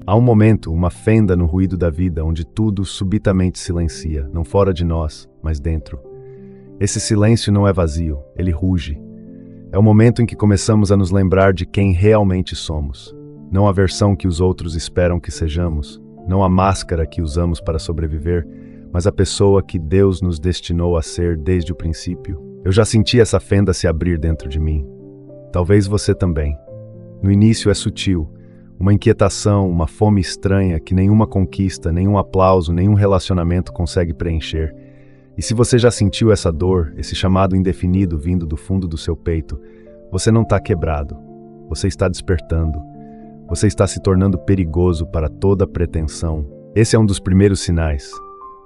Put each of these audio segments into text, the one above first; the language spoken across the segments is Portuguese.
Há um momento, uma fenda no ruído da vida, onde tudo subitamente silencia, não fora de nós, mas dentro. Esse silêncio não é vazio, ele ruge. É o momento em que começamos a nos lembrar de quem realmente somos. Não a versão que os outros esperam que sejamos, não a máscara que usamos para sobreviver, mas a pessoa que Deus nos destinou a ser desde o princípio. Eu já senti essa fenda se abrir dentro de mim. Talvez você também. No início é sutil, uma inquietação, uma fome estranha que nenhuma conquista, nenhum aplauso, nenhum relacionamento consegue preencher. E se você já sentiu essa dor, esse chamado indefinido vindo do fundo do seu peito, você não está quebrado. Você está despertando. Você está se tornando perigoso para toda pretensão. Esse é um dos primeiros sinais.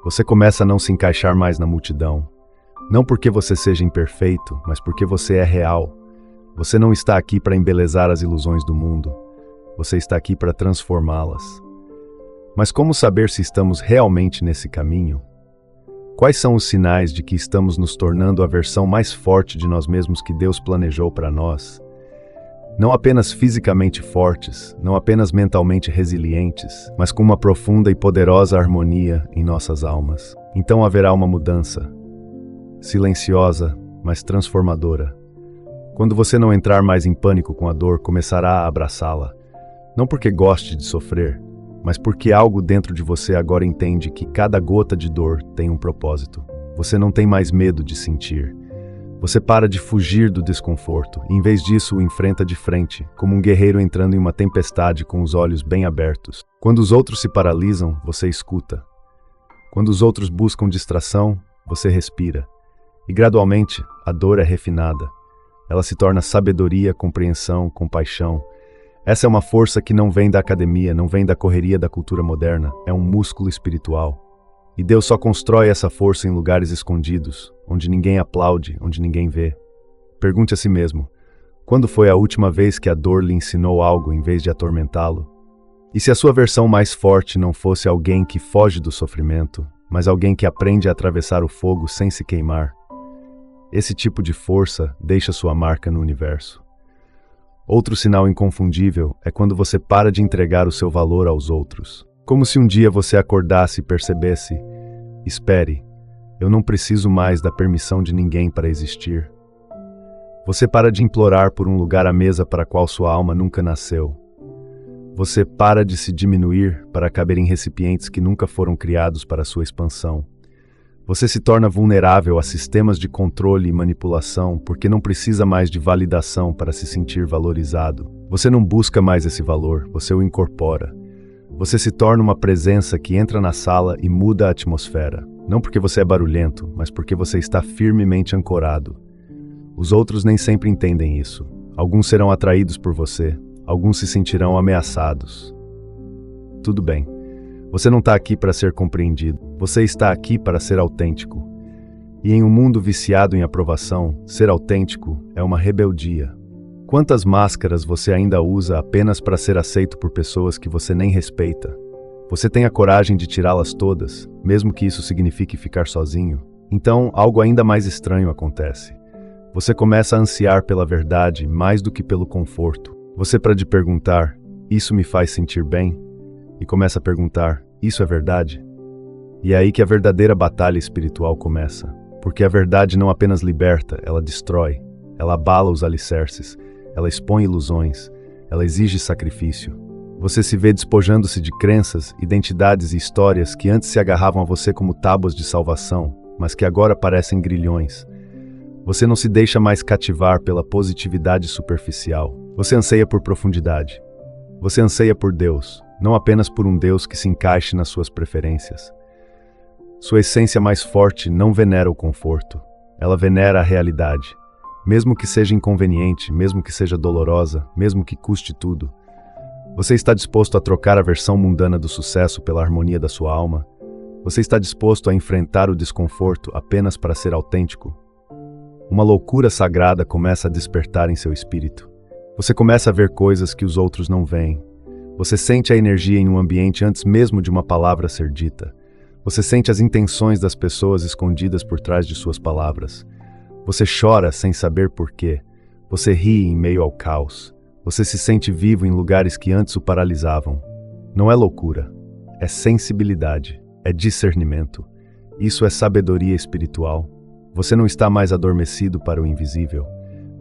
Você começa a não se encaixar mais na multidão. Não porque você seja imperfeito, mas porque você é real. Você não está aqui para embelezar as ilusões do mundo. Você está aqui para transformá-las. Mas como saber se estamos realmente nesse caminho? Quais são os sinais de que estamos nos tornando a versão mais forte de nós mesmos que Deus planejou para nós? Não apenas fisicamente fortes, não apenas mentalmente resilientes, mas com uma profunda e poderosa harmonia em nossas almas. Então haverá uma mudança, silenciosa, mas transformadora. Quando você não entrar mais em pânico com a dor, começará a abraçá-la. Não porque goste de sofrer, mas porque algo dentro de você agora entende que cada gota de dor tem um propósito. Você não tem mais medo de sentir. Você para de fugir do desconforto e, em vez disso, o enfrenta de frente, como um guerreiro entrando em uma tempestade com os olhos bem abertos. Quando os outros se paralisam, você escuta. Quando os outros buscam distração, você respira. E, gradualmente, a dor é refinada. Ela se torna sabedoria, compreensão, compaixão. Essa é uma força que não vem da academia, não vem da correria da cultura moderna. É um músculo espiritual. E Deus só constrói essa força em lugares escondidos, onde ninguém aplaude, onde ninguém vê. Pergunte a si mesmo, quando foi a última vez que a dor lhe ensinou algo em vez de atormentá-lo? E se a sua versão mais forte não fosse alguém que foge do sofrimento, mas alguém que aprende a atravessar o fogo sem se queimar? Esse tipo de força deixa sua marca no universo. Outro sinal inconfundível é quando você para de entregar o seu valor aos outros. Como se um dia você acordasse e percebesse: espere, eu não preciso mais da permissão de ninguém para existir. Você para de implorar por um lugar à mesa para a qual sua alma nunca nasceu. Você para de se diminuir para caber em recipientes que nunca foram criados para sua expansão. Você se torna vulnerável a sistemas de controle e manipulação porque não precisa mais de validação para se sentir valorizado. Você não busca mais esse valor, você o incorpora. Você se torna uma presença que entra na sala e muda a atmosfera. Não porque você é barulhento, mas porque você está firmemente ancorado. Os outros nem sempre entendem isso. Alguns serão atraídos por você, alguns se sentirão ameaçados. Tudo bem. Você não está aqui para ser compreendido. Você está aqui para ser autêntico. E em um mundo viciado em aprovação, ser autêntico é uma rebeldia. Quantas máscaras você ainda usa apenas para ser aceito por pessoas que você nem respeita? Você tem a coragem de tirá-las todas, mesmo que isso signifique ficar sozinho? Então, algo ainda mais estranho acontece. Você começa a ansiar pela verdade mais do que pelo conforto. Você para de perguntar, isso me faz sentir bem? E começa a perguntar, isso é verdade? E é aí que a verdadeira batalha espiritual começa. Porque a verdade não apenas liberta, ela destrói. Ela abala os alicerces. Ela expõe ilusões, ela exige sacrifício. Você se vê despojando-se de crenças, identidades e histórias que antes se agarravam a você como tábuas de salvação, mas que agora parecem grilhões. Você não se deixa mais cativar pela positividade superficial. Você anseia por profundidade. Você anseia por Deus, não apenas por um Deus que se encaixe nas suas preferências. Sua essência mais forte não venera o conforto, ela venera a realidade. Mesmo que seja inconveniente, mesmo que seja dolorosa, mesmo que custe tudo. Você está disposto a trocar a versão mundana do sucesso pela harmonia da sua alma? Você está disposto a enfrentar o desconforto apenas para ser autêntico? Uma loucura sagrada começa a despertar em seu espírito. Você começa a ver coisas que os outros não veem. Você sente a energia em um ambiente antes mesmo de uma palavra ser dita. Você sente as intenções das pessoas escondidas por trás de suas palavras. Você chora sem saber porquê. Você ri em meio ao caos. Você se sente vivo em lugares que antes o paralisavam. Não é loucura, é sensibilidade, é discernimento. Isso é sabedoria espiritual. Você não está mais adormecido para o invisível.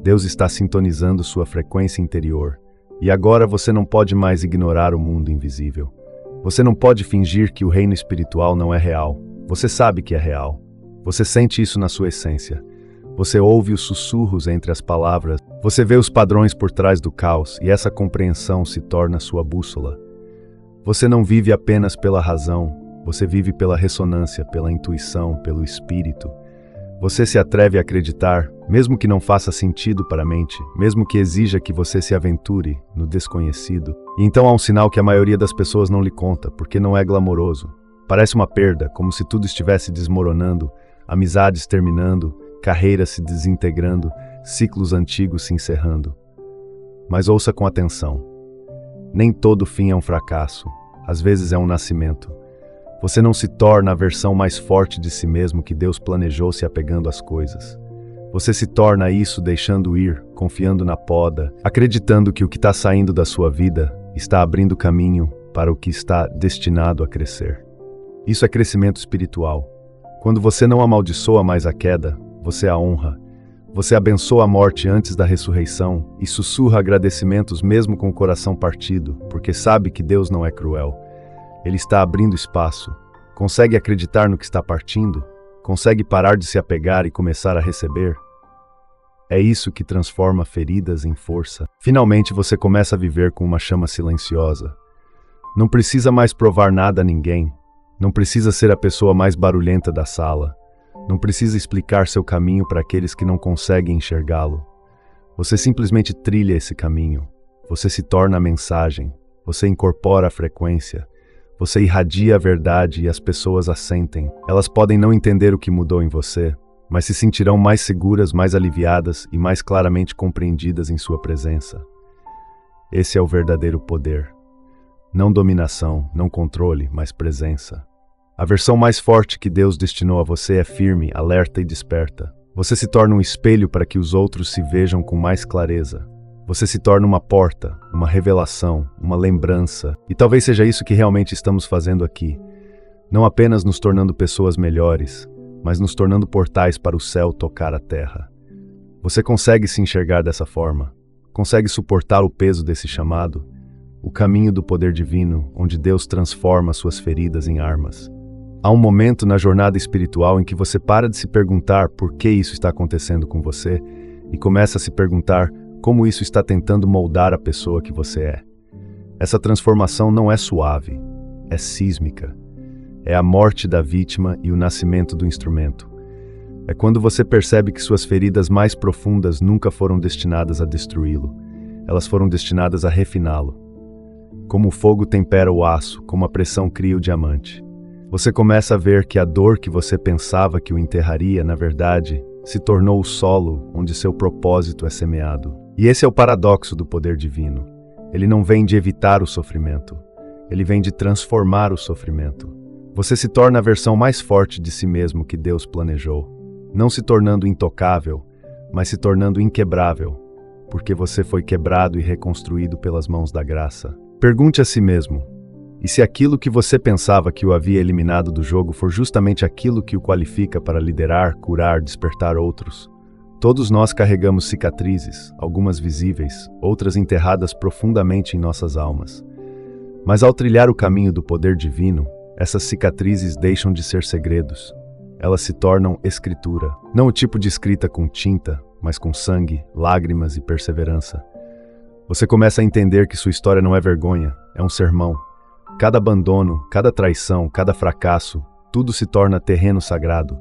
Deus está sintonizando sua frequência interior. E agora você não pode mais ignorar o mundo invisível. Você não pode fingir que o reino espiritual não é real. Você sabe que é real. Você sente isso na sua essência. Você ouve os sussurros entre as palavras. Você vê os padrões por trás do caos e essa compreensão se torna sua bússola. Você não vive apenas pela razão. Você vive pela ressonância, pela intuição, pelo espírito. Você se atreve a acreditar, mesmo que não faça sentido para a mente, mesmo que exija que você se aventure no desconhecido. E então há um sinal que a maioria das pessoas não lhe conta, porque não é glamouroso. Parece uma perda, como se tudo estivesse desmoronando, amizades terminando, carreiras se desintegrando, ciclos antigos se encerrando. Mas ouça com atenção. Nem todo fim é um fracasso, às vezes é um nascimento. Você não se torna a versão mais forte de si mesmo que Deus planejou se apegando às coisas. Você se torna isso deixando ir, confiando na poda, acreditando que o que está saindo da sua vida está abrindo caminho para o que está destinado a crescer. Isso é crescimento espiritual. Quando você não amaldiçoa mais a queda, você a honra. Você abençoa a morte antes da ressurreição e sussurra agradecimentos mesmo com o coração partido, porque sabe que Deus não é cruel. Ele está abrindo espaço. Consegue acreditar no que está partindo? Consegue parar de se apegar e começar a receber? É isso que transforma feridas em força. Finalmente você começa a viver com uma chama silenciosa. Não precisa mais provar nada a ninguém. Não precisa ser a pessoa mais barulhenta da sala. Não precisa explicar seu caminho para aqueles que não conseguem enxergá-lo. Você simplesmente trilha esse caminho. Você se torna a mensagem. Você incorpora a frequência. Você irradia a verdade e as pessoas a sentem. Elas podem não entender o que mudou em você, mas se sentirão mais seguras, mais aliviadas e mais claramente compreendidas em sua presença. Esse é o verdadeiro poder. Não dominação, não controle, mas presença. A versão mais forte que Deus destinou a você é firme, alerta e desperta. Você se torna um espelho para que os outros se vejam com mais clareza. Você se torna uma porta, uma revelação, uma lembrança. E talvez seja isso que realmente estamos fazendo aqui. Não apenas nos tornando pessoas melhores, mas nos tornando portais para o céu tocar a terra. Você consegue se enxergar dessa forma? Consegue suportar o peso desse chamado? O caminho do poder divino, onde Deus transforma suas feridas em armas. Há um momento na jornada espiritual em que você para de se perguntar por que isso está acontecendo com você e começa a se perguntar como isso está tentando moldar a pessoa que você é. Essa transformação não é suave, é sísmica. É a morte da vítima e o nascimento do instrumento. É quando você percebe que suas feridas mais profundas nunca foram destinadas a destruí-lo. Elas foram destinadas a refiná-lo. Como o fogo tempera o aço, como a pressão cria o diamante. Você começa a ver que a dor que você pensava que o enterraria, na verdade, se tornou o solo onde seu propósito é semeado. E esse é o paradoxo do poder divino. Ele não vem de evitar o sofrimento. Ele vem de transformar o sofrimento. Você se torna a versão mais forte de si mesmo que Deus planejou. Não se tornando intocável, mas se tornando inquebrável, porque você foi quebrado e reconstruído pelas mãos da graça. Pergunte a si mesmo, e se aquilo que você pensava que o havia eliminado do jogo for justamente aquilo que o qualifica para liderar, curar, despertar outros? Todos nós carregamos cicatrizes, algumas visíveis, outras enterradas profundamente em nossas almas. Mas ao trilhar o caminho do poder divino, essas cicatrizes deixam de ser segredos. Elas se tornam escritura. Não o tipo de escrita com tinta, mas com sangue, lágrimas e perseverança. Você começa a entender que sua história não é vergonha, é um sermão. Cada abandono, cada traição, cada fracasso, tudo se torna terreno sagrado.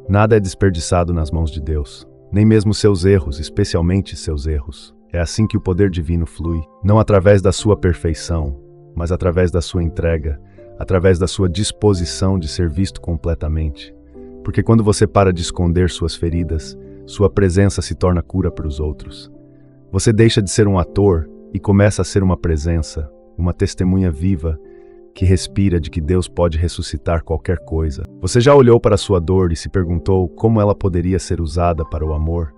Nada é desperdiçado nas mãos de Deus. Nem mesmo seus erros, especialmente seus erros. É assim que o poder divino flui, não através da sua perfeição, mas através da sua entrega, através da sua disposição de ser visto completamente. Porque quando você para de esconder suas feridas, sua presença se torna cura para os outros. Você deixa de ser um ator e começa a ser uma presença, uma testemunha viva que respira de que Deus pode ressuscitar qualquer coisa. Você já olhou para sua dor e se perguntou como ela poderia ser usada para o amor?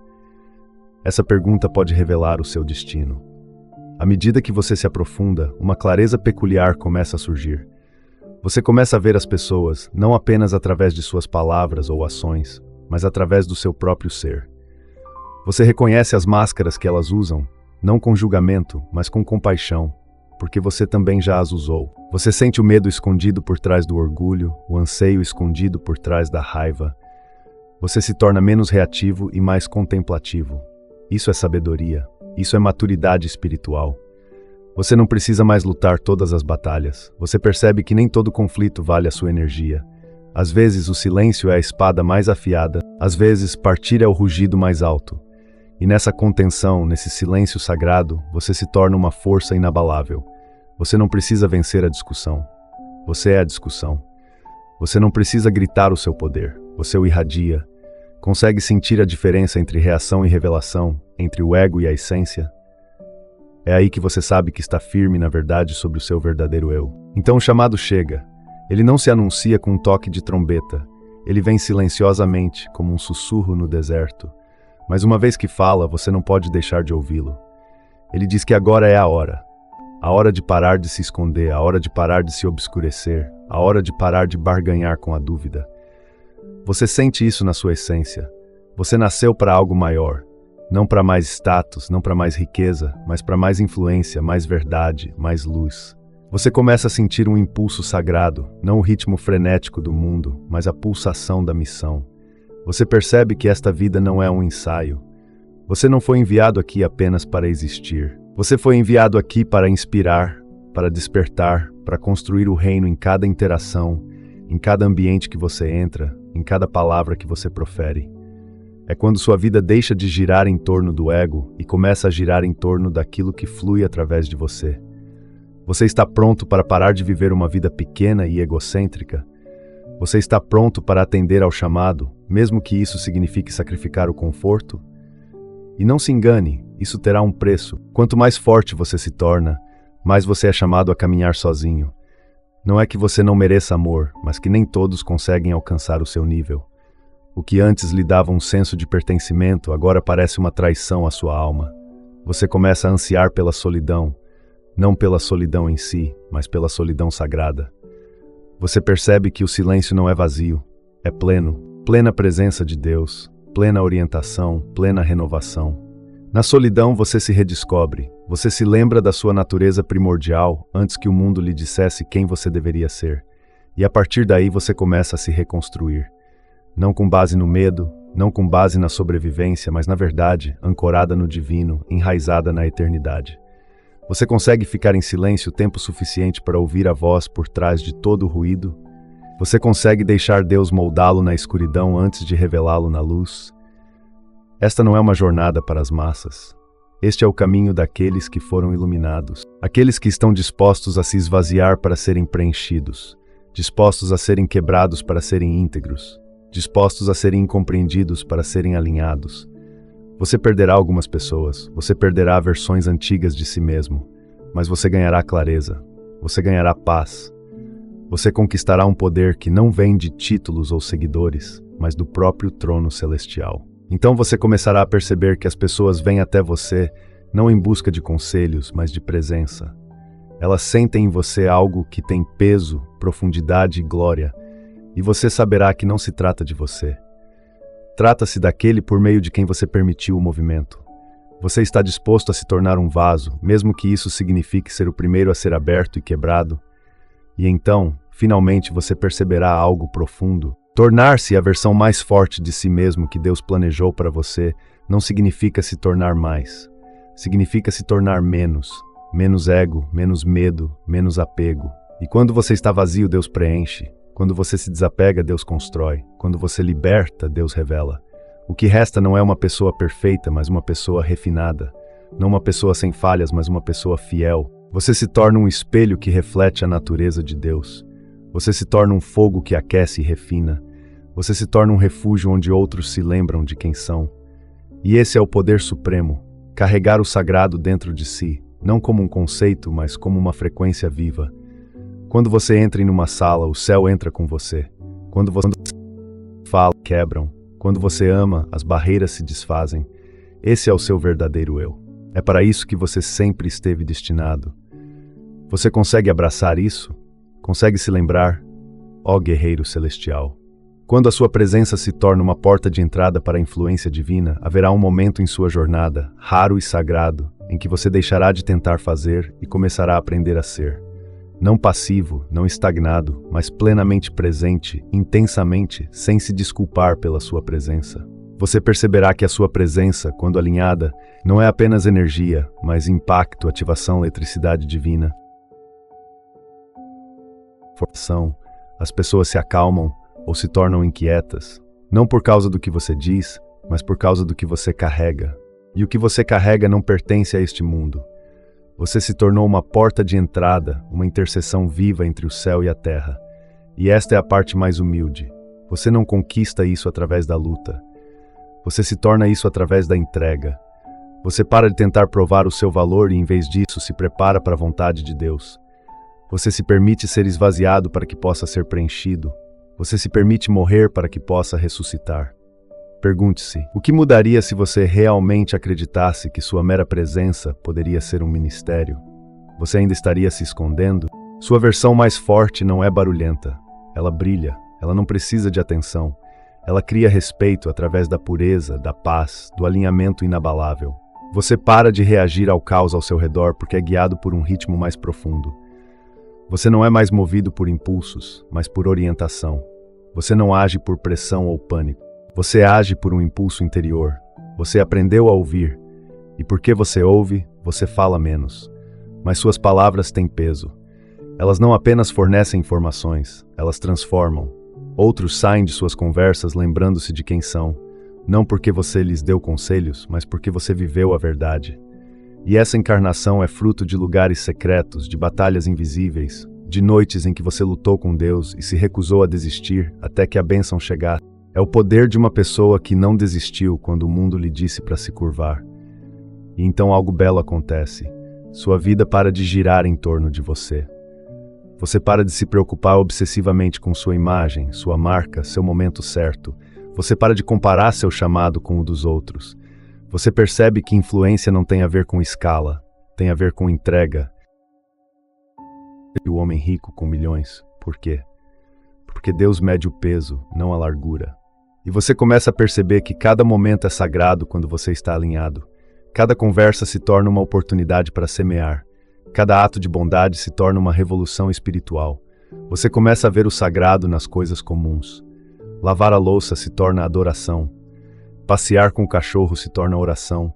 Essa pergunta pode revelar o seu destino. À medida que você se aprofunda, uma clareza peculiar começa a surgir. Você começa a ver as pessoas, não apenas através de suas palavras ou ações, mas através do seu próprio ser. Você reconhece as máscaras que elas usam, não com julgamento, mas com compaixão, porque você também já as usou. Você sente o medo escondido por trás do orgulho, o anseio escondido por trás da raiva. Você se torna menos reativo e mais contemplativo. Isso é sabedoria. Isso é maturidade espiritual. Você não precisa mais lutar todas as batalhas. Você percebe que nem todo conflito vale a sua energia. Às vezes o silêncio é a espada mais afiada, às vezes partir é o rugido mais alto. E nessa contenção, nesse silêncio sagrado, você se torna uma força inabalável. Você não precisa vencer a discussão. Você é a discussão. Você não precisa gritar o seu poder. Você o irradia. Consegue sentir a diferença entre reação e revelação, entre o ego e a essência? É aí que você sabe que está firme na verdade sobre o seu verdadeiro eu. Então o chamado chega. Ele não se anuncia com um toque de trombeta. Ele vem silenciosamente, como um sussurro no deserto. Mas uma vez que fala, você não pode deixar de ouvi-lo. Ele diz que agora é a hora. A hora de parar de se esconder, a hora de parar de se obscurecer, a hora de parar de barganhar com a dúvida. Você sente isso na sua essência. Você nasceu para algo maior. Não para mais status, não para mais riqueza, mas para mais influência, mais verdade, mais luz. Você começa a sentir um impulso sagrado, não o ritmo frenético do mundo, mas a pulsação da missão. Você percebe que esta vida não é um ensaio. Você não foi enviado aqui apenas para existir. Você foi enviado aqui para inspirar, para despertar, para construir o reino em cada interação, em cada ambiente que você entra, em cada palavra que você profere. É quando sua vida deixa de girar em torno do ego e começa a girar em torno daquilo que flui através de você. Você está pronto para parar de viver uma vida pequena e egocêntrica? Você está pronto para atender ao chamado, mesmo que isso signifique sacrificar o conforto? E não se engane, isso terá um preço. Quanto mais forte você se torna, mais você é chamado a caminhar sozinho. Não é que você não mereça amor, mas que nem todos conseguem alcançar o seu nível. O que antes lhe dava um senso de pertencimento, agora parece uma traição à sua alma. Você começa a ansiar pela solidão, não pela solidão em si, mas pela solidão sagrada. Você percebe que o silêncio não é vazio, é pleno, plena presença de Deus, plena orientação, plena renovação. Na solidão você se redescobre, você se lembra da sua natureza primordial antes que o mundo lhe dissesse quem você deveria ser. E a partir daí você começa a se reconstruir. Não com base no medo, não com base na sobrevivência, mas na verdade, ancorada no divino, enraizada na eternidade. Você consegue ficar em silêncio o tempo suficiente para ouvir a voz por trás de todo o ruído? Você consegue deixar Deus moldá-lo na escuridão antes de revelá-lo na luz? Esta não é uma jornada para as massas. Este é o caminho daqueles que foram iluminados, aqueles que estão dispostos a se esvaziar para serem preenchidos, dispostos a serem quebrados para serem íntegros, dispostos a serem incompreendidos para serem alinhados. Você perderá algumas pessoas, você perderá versões antigas de si mesmo, mas você ganhará clareza, você ganhará paz. Você conquistará um poder que não vem de títulos ou seguidores, mas do próprio trono celestial. Então você começará a perceber que as pessoas vêm até você não em busca de conselhos, mas de presença. Elas sentem em você algo que tem peso, profundidade e glória, e você saberá que não se trata de você. Trata-se daquele por meio de quem você permitiu o movimento. Você está disposto a se tornar um vaso, mesmo que isso signifique ser o primeiro a ser aberto e quebrado? E então, finalmente você perceberá algo profundo. Tornar-se a versão mais forte de si mesmo que Deus planejou para você não significa se tornar mais. Significa se tornar menos. Menos ego, menos medo, menos apego. E quando você está vazio, Deus preenche. Quando você se desapega, Deus constrói. Quando você liberta, Deus revela. O que resta não é uma pessoa perfeita, mas uma pessoa refinada. Não uma pessoa sem falhas, mas uma pessoa fiel. Você se torna um espelho que reflete a natureza de Deus. Você se torna um fogo que aquece e refina. Você se torna um refúgio onde outros se lembram de quem são. E esse é o poder supremo, carregar o sagrado dentro de si, não como um conceito, mas como uma frequência viva. Quando você entra em uma sala, o céu entra com você. Quando você fala, quebram. Quando você ama, as barreiras se desfazem. Esse é o seu verdadeiro eu. É para isso que você sempre esteve destinado. Você consegue abraçar isso? Consegue se lembrar? Ó guerreiro celestial. Quando a sua presença se torna uma porta de entrada para a influência divina, haverá um momento em sua jornada, raro e sagrado, em que você deixará de tentar fazer e começará a aprender a ser. Não passivo, não estagnado, mas plenamente presente, intensamente, sem se desculpar pela sua presença. Você perceberá que a sua presença, quando alinhada, não é apenas energia, mas impacto, ativação, eletricidade divina. Formação. As pessoas se acalmam ou se tornam inquietas, não por causa do que você diz, mas por causa do que você carrega. E o que você carrega não pertence a este mundo. Você se tornou uma porta de entrada, uma interseção viva entre o céu e a terra. E esta é a parte mais humilde. Você não conquista isso através da luta. Você se torna isso através da entrega. Você para de tentar provar o seu valor e, em vez disso, se prepara para a vontade de Deus. Você se permite ser esvaziado para que possa ser preenchido. Você se permite morrer para que possa ressuscitar. Pergunte-se, o que mudaria se você realmente acreditasse que sua mera presença poderia ser um ministério? Você ainda estaria se escondendo? Sua versão mais forte não é barulhenta. Ela brilha, ela não precisa de atenção. Ela cria respeito através da pureza, da paz, do alinhamento inabalável. Você para de reagir ao caos ao seu redor porque é guiado por um ritmo mais profundo. Você não é mais movido por impulsos, mas por orientação. Você não age por pressão ou pânico. Você age por um impulso interior. Você aprendeu a ouvir. E porque você ouve, você fala menos. Mas suas palavras têm peso. Elas não apenas fornecem informações, elas transformam. Outros saem de suas conversas lembrando-se de quem são. Não porque você lhes deu conselhos, mas porque você viveu a verdade. E essa encarnação é fruto de lugares secretos, de batalhas invisíveis, de noites em que você lutou com Deus e se recusou a desistir até que a bênção chegasse. É o poder de uma pessoa que não desistiu quando o mundo lhe disse para se curvar. E então algo belo acontece. Sua vida para de girar em torno de você. Você para de se preocupar obsessivamente com sua imagem, sua marca, seu momento certo. Você para de comparar seu chamado com o dos outros. Você percebe que influência não tem a ver com escala, tem a ver com entrega. E o homem rico com milhões, por quê? Porque Deus mede o peso, não a largura. E você começa a perceber que cada momento é sagrado quando você está alinhado. Cada conversa se torna uma oportunidade para semear. Cada ato de bondade se torna uma revolução espiritual. Você começa a ver o sagrado nas coisas comuns. Lavar a louça se torna adoração. Passear com o cachorro se torna oração.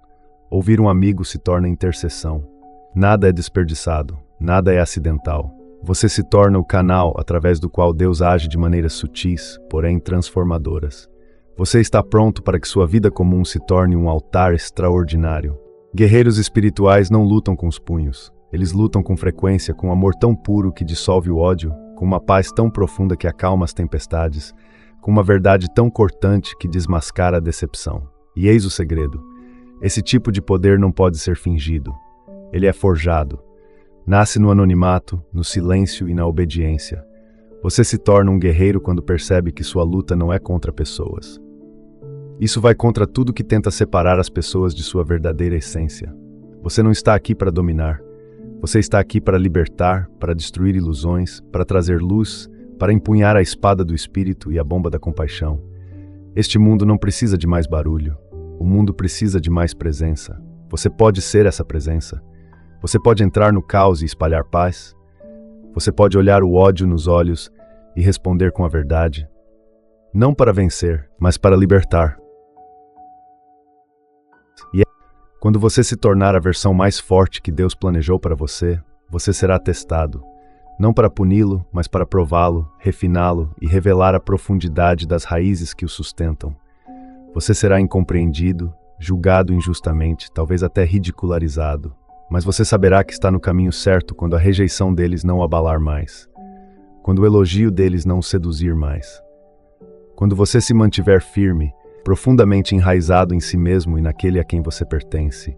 Ouvir um amigo se torna intercessão. Nada é desperdiçado, nada é acidental. Você se torna o canal através do qual Deus age de maneiras sutis, porém transformadoras. Você está pronto para que sua vida comum se torne um altar extraordinário. Guerreiros espirituais não lutam com os punhos. Eles lutam com frequência, com amor tão puro que dissolve o ódio, com uma paz tão profunda que acalma as tempestades, com uma verdade tão cortante que desmascara a decepção. E eis o segredo. Esse tipo de poder não pode ser fingido. Ele é forjado. Nasce no anonimato, no silêncio e na obediência. Você se torna um guerreiro quando percebe que sua luta não é contra pessoas. Isso vai contra tudo que tenta separar as pessoas de sua verdadeira essência. Você não está aqui para dominar. Você está aqui para libertar, para destruir ilusões, para trazer luz, para empunhar a espada do espírito e a bomba da compaixão. Este mundo não precisa de mais barulho. O mundo precisa de mais presença. Você pode ser essa presença. Você pode entrar no caos e espalhar paz. Você pode olhar o ódio nos olhos e responder com a verdade. Não para vencer, mas para libertar. E quando você se tornar a versão mais forte que Deus planejou para você, você será testado. Não para puni-lo, mas para prová-lo, refiná-lo e revelar a profundidade das raízes que o sustentam. Você será incompreendido, julgado injustamente, talvez até ridicularizado. Mas você saberá que está no caminho certo quando a rejeição deles não o abalar mais. Quando o elogio deles não o seduzir mais. Quando você se mantiver firme, profundamente enraizado em si mesmo e naquele a quem você pertence.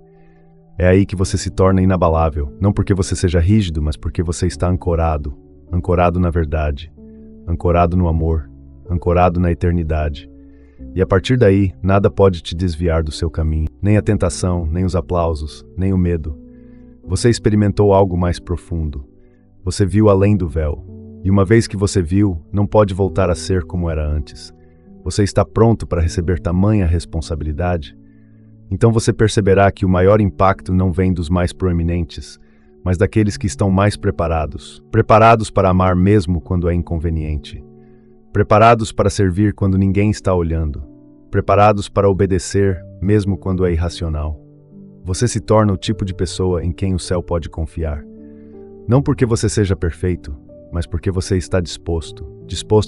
É aí que você se torna inabalável, não porque você seja rígido, mas porque você está ancorado, ancorado na verdade, ancorado no amor, ancorado na eternidade. E a partir daí, nada pode te desviar do seu caminho. Nem a tentação, nem os aplausos, nem o medo. Você experimentou algo mais profundo. Você viu além do véu. E uma vez que você viu, não pode voltar a ser como era antes. Você está pronto para receber tamanha responsabilidade? Então você perceberá que o maior impacto não vem dos mais proeminentes, mas daqueles que estão mais preparados. Preparados para amar mesmo quando é inconveniente. Preparados para servir quando ninguém está olhando. Preparados para obedecer mesmo quando é irracional. Você se torna o tipo de pessoa em quem o céu pode confiar. Não porque você seja perfeito, mas porque você está disposto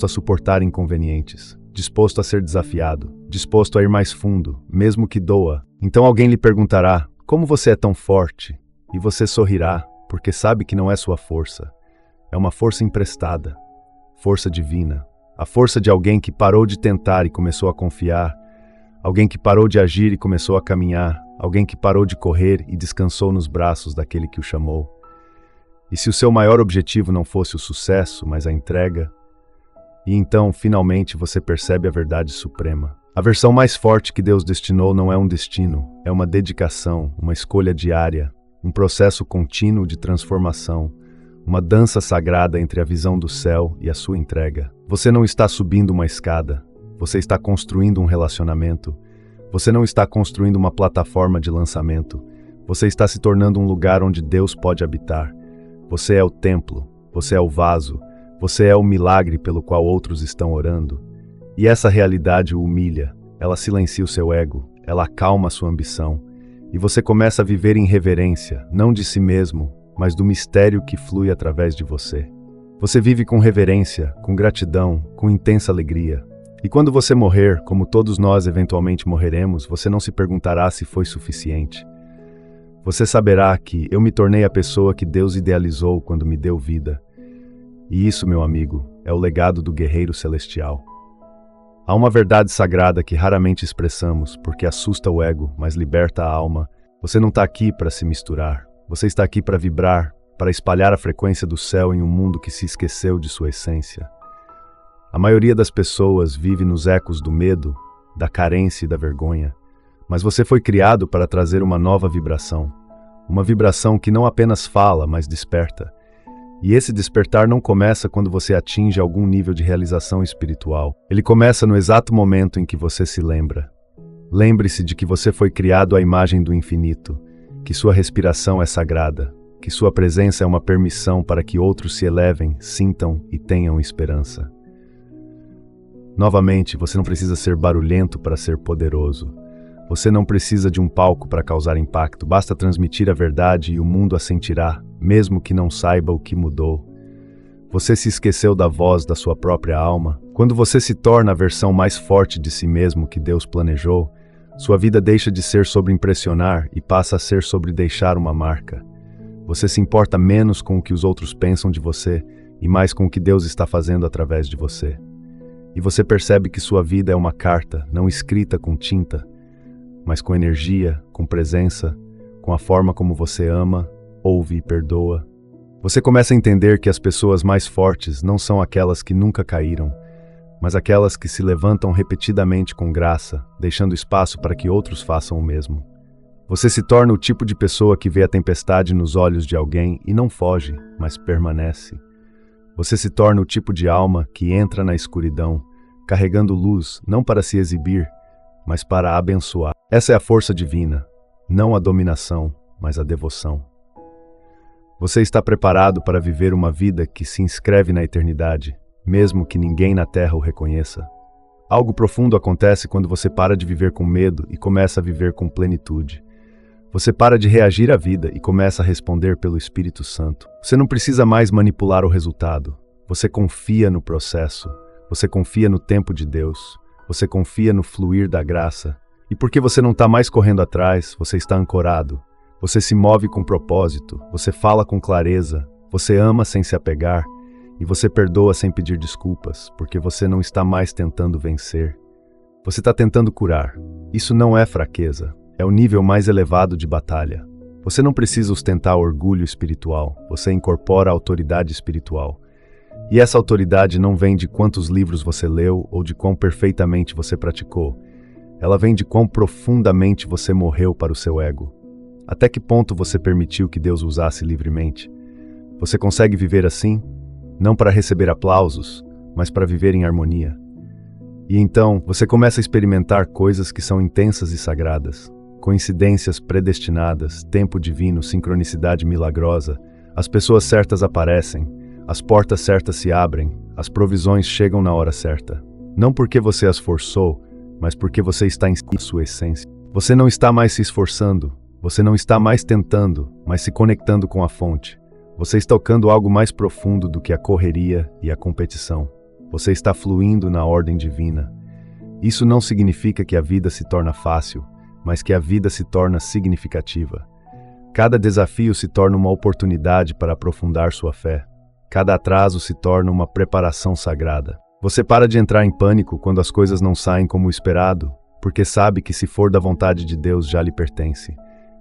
a suportar inconvenientes, disposto a ser desafiado, disposto a ir mais fundo, mesmo que doa. Então alguém lhe perguntará, como você é tão forte? E você sorrirá, porque sabe que não é sua força. É uma força emprestada, força divina. A força de alguém que parou de tentar e começou a confiar, alguém que parou de agir e começou a caminhar, alguém que parou de correr e descansou nos braços daquele que o chamou. E se o seu maior objetivo não fosse o sucesso, mas a entrega? E então, finalmente, você percebe a verdade suprema. A versão mais forte que Deus destinou não é um destino, é uma dedicação, uma escolha diária, um processo contínuo de transformação, uma dança sagrada entre a visão do céu e a sua entrega. Você não está subindo uma escada, você está construindo um relacionamento. Você não está construindo uma plataforma de lançamento, você está se tornando um lugar onde Deus pode habitar. Você é o templo, você é o vaso, você é o milagre pelo qual outros estão orando. E essa realidade o humilha, ela silencia o seu ego, ela acalma a sua ambição. E você começa a viver em reverência, não de si mesmo, mas do mistério que flui através de você. Você vive com reverência, com gratidão, com intensa alegria. E quando você morrer, como todos nós eventualmente morreremos, você não se perguntará se foi suficiente. Você saberá que eu me tornei a pessoa que Deus idealizou quando me deu vida. E isso, meu amigo, é o legado do guerreiro celestial. Há uma verdade sagrada que raramente expressamos, porque assusta o ego, mas liberta a alma. Você não está aqui para se misturar. Você está aqui para vibrar, para espalhar a frequência do céu em um mundo que se esqueceu de sua essência. A maioria das pessoas vive nos ecos do medo, da carência e da vergonha. Mas você foi criado para trazer uma nova vibração. Uma vibração que não apenas fala, mas desperta. E esse despertar não começa quando você atinge algum nível de realização espiritual. Ele começa no exato momento em que você se lembra. Lembre-se de que você foi criado à imagem do infinito, que sua respiração é sagrada, que sua presença é uma permissão para que outros se elevem, sintam e tenham esperança. Novamente, você não precisa ser barulhento para ser poderoso. Você não precisa de um palco para causar impacto, basta transmitir a verdade e o mundo a sentirá, mesmo que não saiba o que mudou. Você se esqueceu da voz da sua própria alma. Quando você se torna a versão mais forte de si mesmo que Deus planejou, sua vida deixa de ser sobre impressionar e passa a ser sobre deixar uma marca. Você se importa menos com o que os outros pensam de você e mais com o que Deus está fazendo através de você. E você percebe que sua vida é uma carta, não escrita com tinta, mas com energia, com presença, com a forma como você ama, ouve e perdoa. Você começa a entender que as pessoas mais fortes não são aquelas que nunca caíram, mas aquelas que se levantam repetidamente com graça, deixando espaço para que outros façam o mesmo. Você se torna o tipo de pessoa que vê a tempestade nos olhos de alguém e não foge, mas permanece. Você se torna o tipo de alma que entra na escuridão, carregando luz não para se exibir, mas para abençoar. Essa é a força divina, não a dominação, mas a devoção. Você está preparado para viver uma vida que se inscreve na eternidade, mesmo que ninguém na Terra o reconheça? Algo profundo acontece quando você para de viver com medo e começa a viver com plenitude. Você para de reagir à vida e começa a responder pelo Espírito Santo. Você não precisa mais manipular o resultado. Você confia no processo. Você confia no tempo de Deus. Você confia no fluir da graça. E porque você não está mais correndo atrás, você está ancorado. Você se move com propósito. Você fala com clareza. Você ama sem se apegar. E você perdoa sem pedir desculpas, porque você não está mais tentando vencer. Você está tentando curar. Isso não é fraqueza. É o nível mais elevado de batalha. Você não precisa ostentar orgulho espiritual. Você incorpora a autoridade espiritual. E essa autoridade não vem de quantos livros você leu ou de quão perfeitamente você praticou. Ela vem de quão profundamente você morreu para o seu ego. Até que ponto você permitiu que Deus usasse livremente? Você consegue viver assim? Não para receber aplausos, mas para viver em harmonia. E então, você começa a experimentar coisas que são intensas e sagradas. Coincidências predestinadas, tempo divino, sincronicidade milagrosa. As pessoas certas aparecem, as portas certas se abrem, as provisões chegam na hora certa. Não porque você as forçou, mas porque você está em sua essência. Você não está mais se esforçando, você não está mais tentando, mas se conectando com a fonte. Você está tocando algo mais profundo do que a correria e a competição. Você está fluindo na ordem divina. Isso não significa que a vida se torna fácil, mas que a vida se torna significativa. Cada desafio se torna uma oportunidade para aprofundar sua fé. Cada atraso se torna uma preparação sagrada. Você para de entrar em pânico quando as coisas não saem como esperado, porque sabe que se for da vontade de Deus já lhe pertence.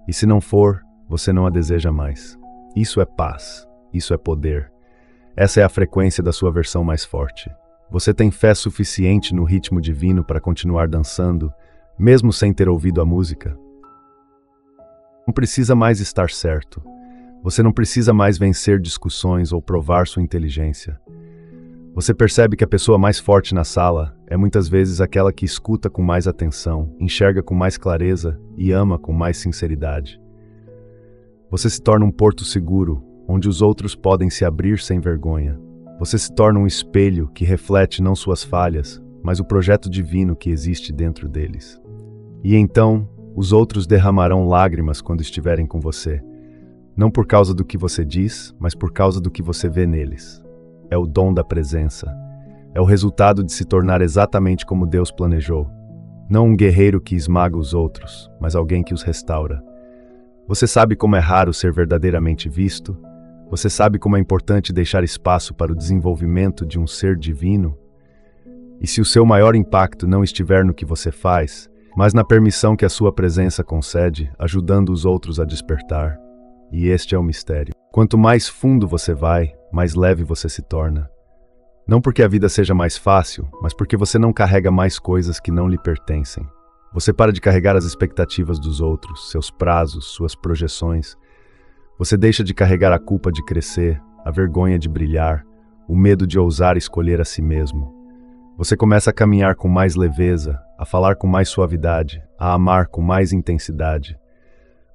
E se não for, você não a deseja mais. Isso é paz. Isso é poder. Essa é a frequência da sua versão mais forte. Você tem fé suficiente no ritmo divino para continuar dançando, mesmo sem ter ouvido a música? Não precisa mais estar certo. Você não precisa mais vencer discussões ou provar sua inteligência. Você percebe que a pessoa mais forte na sala é muitas vezes aquela que escuta com mais atenção, enxerga com mais clareza e ama com mais sinceridade. Você se torna um porto seguro, onde os outros podem se abrir sem vergonha. Você se torna um espelho que reflete não suas falhas, mas o projeto divino que existe dentro deles. E então, os outros derramarão lágrimas quando estiverem com você. Não por causa do que você diz, mas por causa do que você vê neles. É o dom da presença. É o resultado de se tornar exatamente como Deus planejou. Não um guerreiro que esmaga os outros, mas alguém que os restaura. Você sabe como é raro ser verdadeiramente visto? Você sabe como é importante deixar espaço para o desenvolvimento de um ser divino? E se o seu maior impacto não estiver no que você faz, mas na permissão que a sua presença concede, ajudando os outros a despertar? E este é o mistério. Quanto mais fundo você vai, mais leve você se torna. Não porque a vida seja mais fácil, mas porque você não carrega mais coisas que não lhe pertencem. Você para de carregar as expectativas dos outros, seus prazos, suas projeções. Você deixa de carregar a culpa de crescer, a vergonha de brilhar, o medo de ousar escolher a si mesmo. Você começa a caminhar com mais leveza, a falar com mais suavidade, a amar com mais intensidade.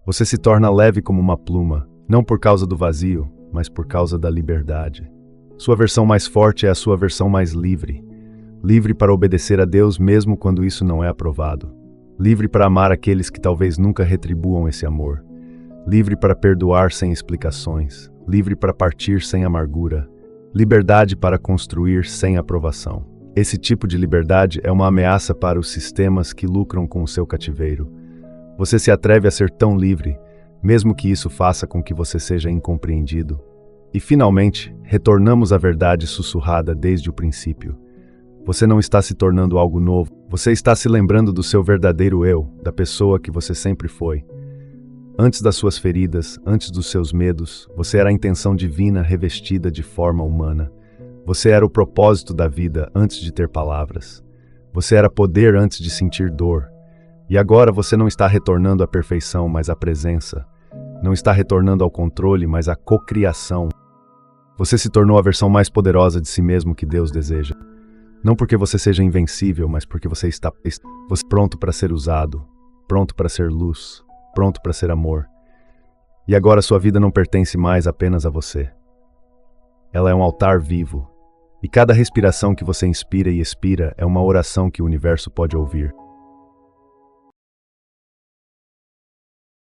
Você se torna leve como uma pluma, não por causa do vazio, mas por causa da liberdade. Sua versão mais forte é a sua versão mais livre. Livre para obedecer a Deus mesmo quando isso não é aprovado. Livre para amar aqueles que talvez nunca retribuam esse amor. Livre para perdoar sem explicações. Livre para partir sem amargura. Liberdade para construir sem aprovação. Esse tipo de liberdade é uma ameaça para os sistemas que lucram com o seu cativeiro. Você se atreve a ser tão livre, mesmo que isso faça com que você seja incompreendido. E finalmente, retornamos à verdade sussurrada desde o princípio. Você não está se tornando algo novo, você está se lembrando do seu verdadeiro eu, da pessoa que você sempre foi. Antes das suas feridas, antes dos seus medos, você era a intenção divina revestida de forma humana. Você era o propósito da vida antes de ter palavras. Você era poder antes de sentir dor. E agora você não está retornando à perfeição, mas à presença. Não está retornando ao controle, mas à cocriação. Você se tornou a versão mais poderosa de si mesmo que Deus deseja. Não porque você seja invencível, mas porque você está pronto para ser usado, pronto para ser luz, pronto para ser amor. E agora sua vida não pertence mais apenas a você. Ela é um altar vivo. E cada respiração que você inspira e expira é uma oração que o universo pode ouvir.